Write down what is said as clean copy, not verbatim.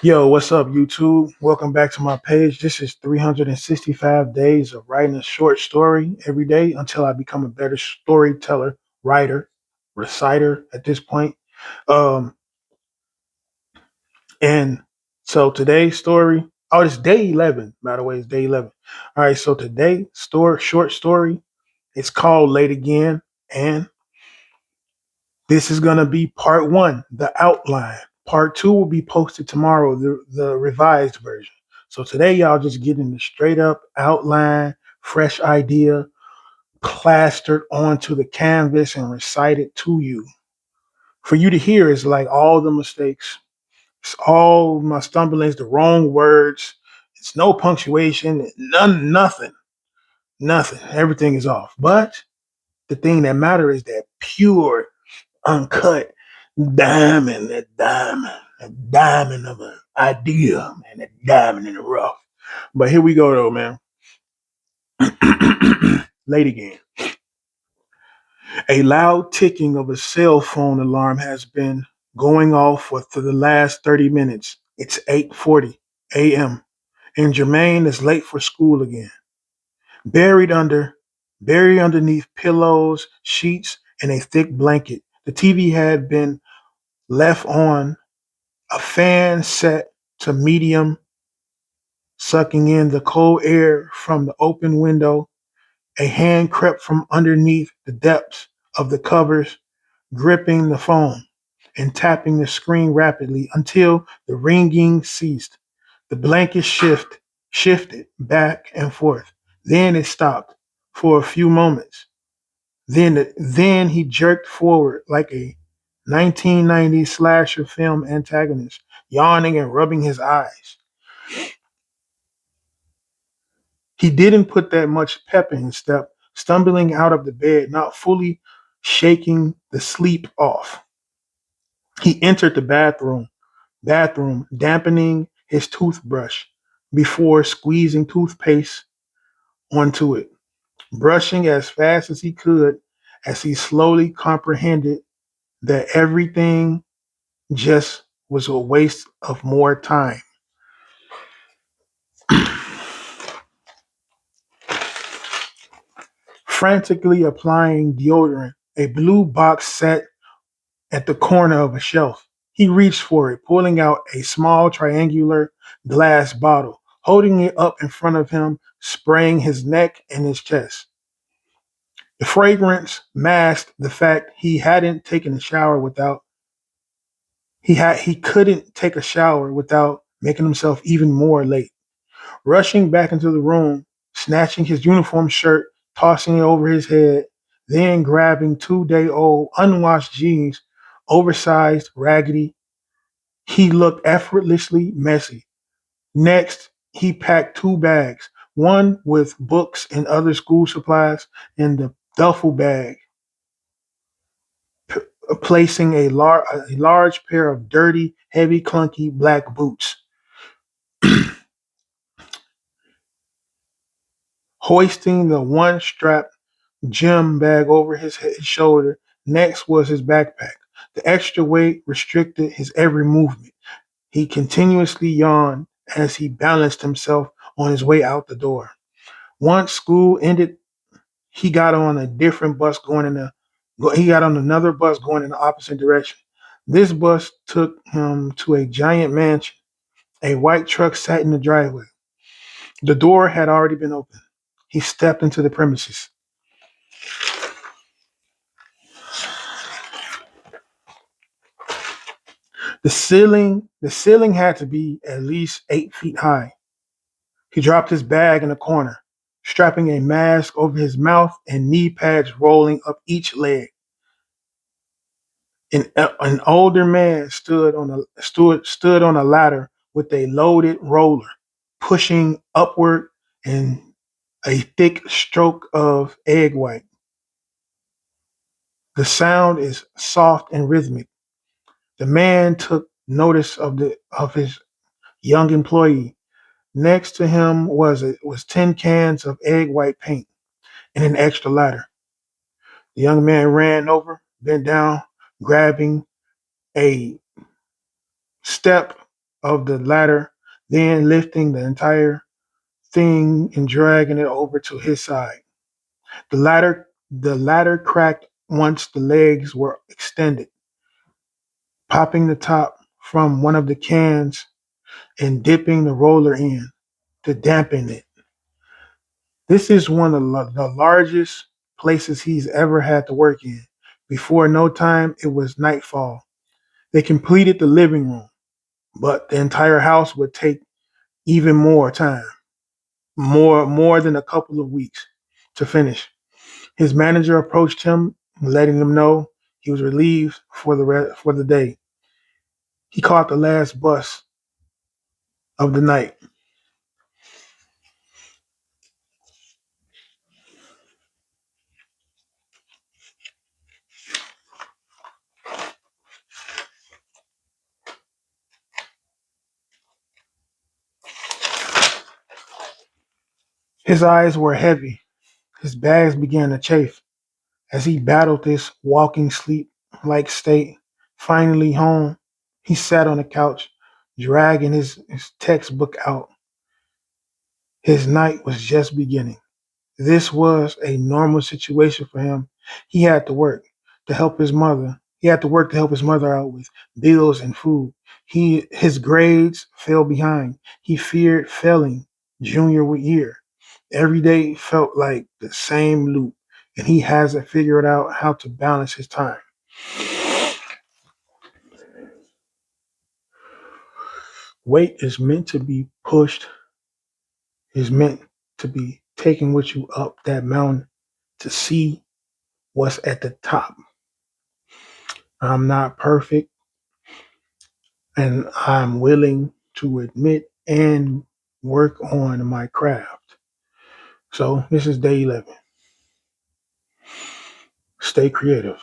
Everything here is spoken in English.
Yo, what's up, YouTube? Welcome back to my page. This is 365 days of writing a short story every day until I become a better storyteller, writer, reciter at this point. Um, and so today's story, oh, it's day 11, by the way, it's day 11. All right, so today's short story, it's called Late Again. And this is going to be part one, the outline. Part two will be posted tomorrow, the revised version. So today, y'all just getting the straight up outline, fresh idea, plastered onto the canvas and recited to you. For you to hear is like all the mistakes, it's all my stumblings, the wrong words. It's no punctuation, nothing. Everything is off. But the thing that matters is that pure uncut that diamond of an idea, man, that diamond in the rough. But here we go, though, man. Late again. A loud ticking of a cell phone alarm has been going off for the last 30 minutes. It's 8:40 a.m. and Jermaine is late for school again. Buried under, buried underneath pillows, sheets, and a thick blanket. The TV had been left on a fan set to medium, sucking in the cold air from the open window. A hand crept from underneath the depths of the covers, gripping the phone and tapping the screen rapidly until the ringing ceased. The blanket shifted back and forth. Then it stopped for a few moments. Then he jerked forward like a 1990s slasher film antagonist, yawning and rubbing his eyes. He didn't put that much pep in his step, stumbling out of the bed, not fully shaking the sleep off. He entered the bathroom, dampening his toothbrush before squeezing toothpaste onto it, brushing as fast as he could as he slowly comprehended that everything just was a waste of more time. Frantically applying deodorant, a blue box sat at the corner of a shelf. He reached for it, pulling out a small triangular glass bottle, holding it up in front of him, spraying his neck and his chest. The fragrance masked the fact he couldn't take a shower without making himself even more late. Rushing back into the room, snatching his uniform shirt, tossing it over his head, then grabbing 2 day old unwashed jeans, oversized, raggedy. He looked effortlessly messy. Next, he packed 2 bags, one with books and other school supplies, and the duffel bag, placing a large pair of dirty, heavy, clunky black boots. Hoisting the one strap gym bag over his shoulder. Next was his backpack. The extra weight restricted his every movement. He continuously yawned as he balanced himself on his way out the door. Once school ended, he got on a different bus going in the he got on another bus going in the opposite direction. This bus took him to a giant mansion. A white truck sat in the driveway. The door had already been opened. He stepped into the premises. The ceiling had to be at least 8 feet high. He dropped his bag in a corner, strapping a mask over his mouth and knee pads rolling up each leg. An older man stood on a ladder with a loaded roller, pushing upward in a thick stroke of egg white. The sound is soft and rhythmic. The man took notice of his young employee. Next to him was 10 cans of egg white paint and an extra ladder. The young man ran over, bent down, grabbing a step of the ladder, then lifting the entire thing and dragging it over to his side. The ladder cracked once the legs were extended, popping the top from one of the cans and dipping the roller in to dampen it. This is one of the largest places he's ever had to work in. Before no time, it was nightfall. They completed the living room, but the entire house would take even more time, more than a couple of weeks to finish. His manager approached him, letting him know he was relieved for for the day. He caught the last bus of the night. His eyes were heavy. His bags began to chafe as he battled this walking sleep like state. Finally home, he sat on the couch, dragging his textbook out. His night was just beginning. This was a normal situation for him. He had to work to help his mother. He had to work to help his mother out with bills and food. His grades fell behind. He feared failing junior year. Every day felt like the same loop, and he hasn't figured out how to balance his time. Weight is meant to be pushed, is meant to be taken with you up that mountain to see what's at the top. I'm not perfect, and I'm willing to admit and work on my craft. So this is day 11. Stay creative.